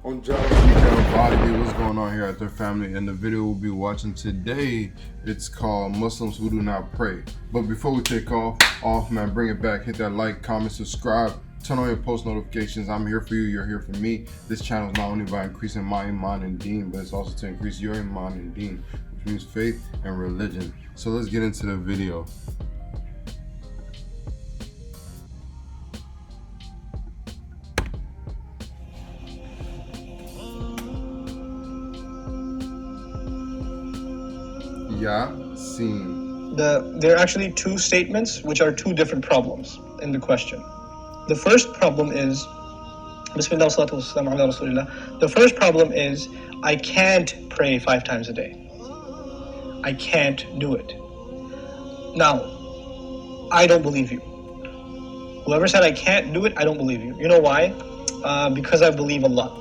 On John Fatih, what's going on here at their family? And the video we'll be watching today, it's called Muslims Who Do Not Pray. But before we take off, man, bring it back. Hit that like, comment, subscribe, turn on your post notifications. I'm here for you, you're here for me. This channel is not only about increasing my Iman and Deen, but it's also to increase your Iman and Deen, which means faith and religion. So let's get into the video. Yasin. There are actually two statements which are two different problems in the question. The first problem is Bismillah salatu wassalam ala Rasulillah. The first problem is I can't pray 5 times a day. I can't do it. Now, I don't believe you. Whoever said I can't do it, I don't believe you. You know why? Because I believe Allah.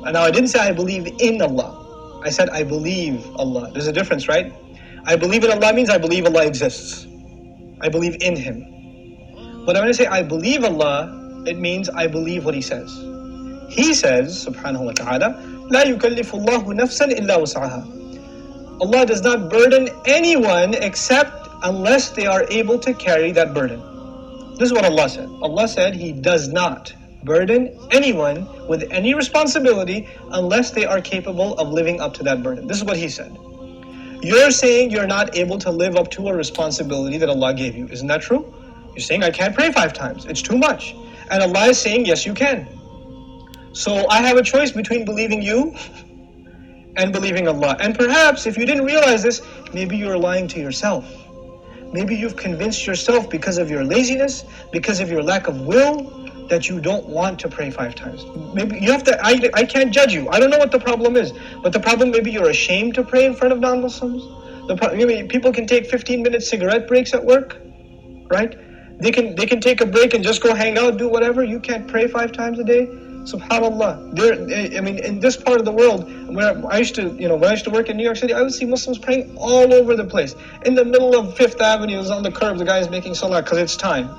And now I didn't say I believe in Allah. I said I believe Allah. There's a difference, right? I believe in Allah means I believe Allah exists. I believe in Him. But when I say I believe Allah, it means I believe what He says. He says, subhanahu wa ta'ala, لا يكلف الله نفسا إلا وسعها. Allah does not burden anyone except unless they are able to carry that burden. This is what Allah said. Allah said He does not burden anyone with any responsibility unless they are capable of living up to that burden. This is what He said. You're saying you're not able to live up to a responsibility that Allah gave you. Isn't that true? You're saying I can't pray 5 times. It's too much. And Allah is saying yes you can. So I have a choice between believing you and believing Allah. And perhaps if you didn't realize this, maybe you're lying to yourself. Maybe you've convinced yourself because of your laziness, because of your lack of will, that you don't want to pray 5 times. Maybe you have to, I can't judge you. I don't know what the problem is. But the problem, maybe you're ashamed to pray in front of non-Muslims. People can take 15-minute cigarette breaks at work, right? They can take a break and just go hang out, do whatever. You can't pray 5 times a day. SubhanAllah. In this part of the world, when I used to work in New York City, I would see Muslims praying all over the place. In the middle of Fifth Avenue, on the curb, the guy is making salah because it's time.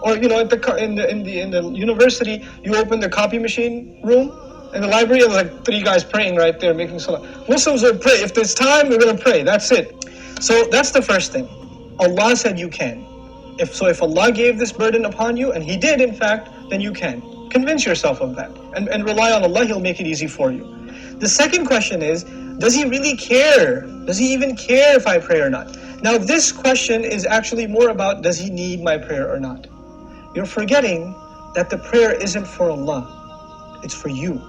Or in the university, you open the copy machine room in the library, and there's like 3 guys praying right there, making salah. Muslims will pray. If there's time, we're going to pray. That's it. So that's the first thing. Allah said you can. If Allah gave this burden upon you, and He did in fact, then you can. Convince yourself of that. And rely on Allah, He'll make it easy for you. The second question is, does He really care? Does He even care if I pray or not? Now this question is actually more about, does He need my prayer or not? You're forgetting that the prayer isn't for Allah. It's for you.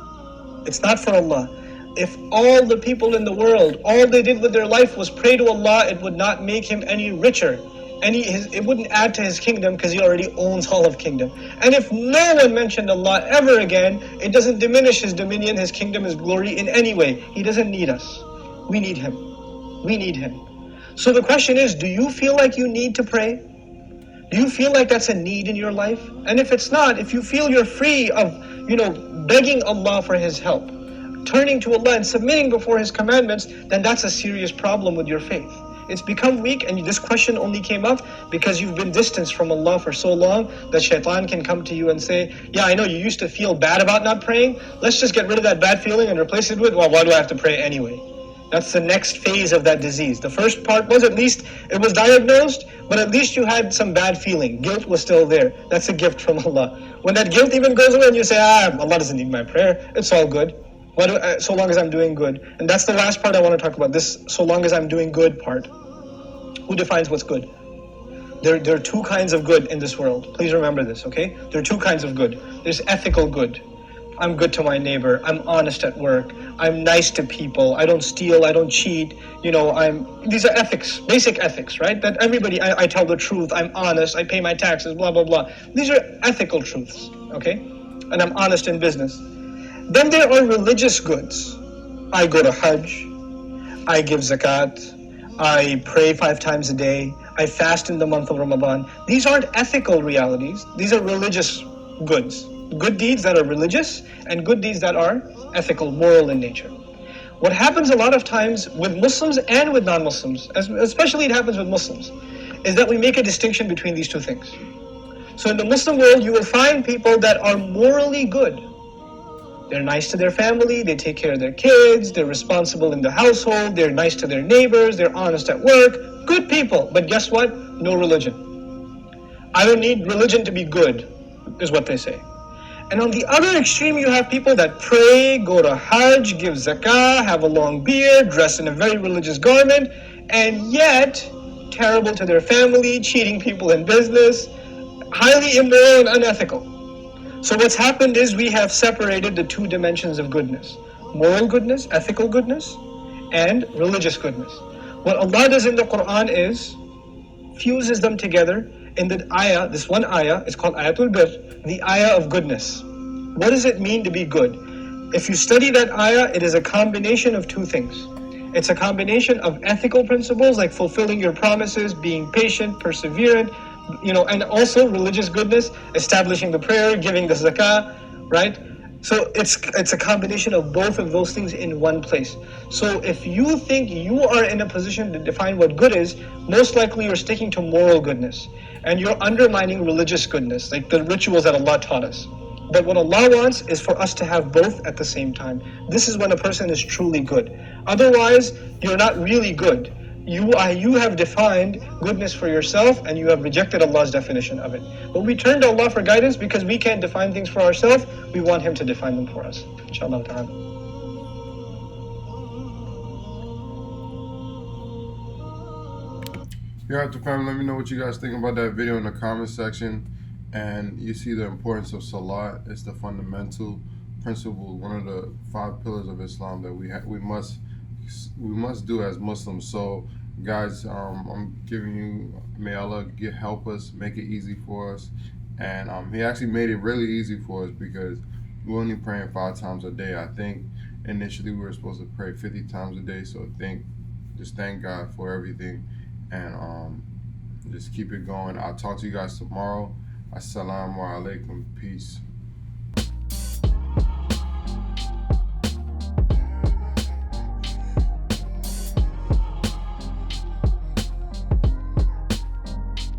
It's not for Allah. If all the people in the world, all they did with their life was pray to Allah, it would not make Him any richer. It wouldn't add to His kingdom because He already owns all of kingdom. And if no one mentioned Allah ever again, it doesn't diminish His dominion, His kingdom, His glory in any way. He doesn't need us. We need Him. We need Him. So the question is, do you feel like you need to pray? Do you feel like that's a need in your life? And if it's not, if you feel you're free of, begging Allah for His help, turning to Allah and submitting before His commandments, then that's a serious problem with your faith. It's become weak, and this question only came up because you've been distanced from Allah for so long that shaitan can come to you and say, yeah, I know you used to feel bad about not praying. Let's just get rid of that bad feeling and replace it with, well, why do I have to pray anyway? That's the next phase of that disease. The first part was at least it was diagnosed, but at least you had some bad feeling. Guilt was still there. That's a gift from Allah. When that guilt even goes away and you say, Allah doesn't need my prayer, it's all good. So long as I'm doing good. And that's the last part I want to talk about, this so long as I'm doing good part. Who defines what's good? There are 2 kinds of good in this world. Please remember this, okay? There are 2 kinds of good. There's ethical good. I'm good to my neighbor. I'm honest at work. I'm nice to people. I don't steal. I don't cheat. These are ethics, basic ethics, right? That everybody, I tell the truth. I'm honest. I pay my taxes, blah, blah, blah. These are ethical truths, okay? And I'm honest in business. Then there are religious goods. I go to Hajj. I give zakat. I pray 5 times a day. I fast in the month of Ramadan. These aren't ethical realities. These are religious goods. Good deeds that are religious and good deeds that are ethical, moral in nature. What happens a lot of times with Muslims and with non-Muslims, especially it happens with Muslims, is that we make a distinction between these 2 things. So in the Muslim world, you will find people that are morally good. They're nice to their family, they take care of their kids, they're responsible in the household, they're nice to their neighbors, they're honest at work. Good people, but guess what? No religion. I don't need religion to be good, is what they say. And on the other extreme, you have people that pray, go to Hajj, give zakah, have a long beard, dress in a very religious garment, and yet terrible to their family, cheating people in business, highly immoral and unethical. So what's happened is we have separated the two dimensions of goodness: moral goodness, ethical goodness, and religious goodness. What Allah does in the Quran is fuses them together in the ayah. This one ayah is called Ayatul Bir, the ayah of goodness. What does it mean to be good? If you study that ayah, it is a combination of two things. It's a combination of ethical principles like fulfilling your promises, being patient, perseverant, and also religious goodness, establishing the prayer, giving the zakah, right? So it's a combination of both of those things in one place. So if you think you are in a position to define what good is, most likely you're sticking to moral goodness and you're undermining religious goodness, like the rituals that Allah taught us. But what Allah wants is for us to have both at the same time. This is when a person is truly good. Otherwise, you're not really good. You have defined goodness for yourself and you have rejected Allah's definition of it. But we turn to Allah for guidance because we can't define things for ourselves. We want Him to define them for us. Inshallah ta'ala. HereAfter family, let me know what you guys think about that video in the comment section. And you see the importance of Salat. It's the fundamental principle, one of the 5 pillars of Islam that we must do as Muslims. So guys, I'm giving you, may Allah help us, make it easy for us. And He actually made it really easy for us because we're only praying 5 times a day. I think initially we were supposed to pray 50 times a day. So just thank God for everything, and just keep it going. I'll talk to you guys tomorrow. Assalamu alaikum. Peace.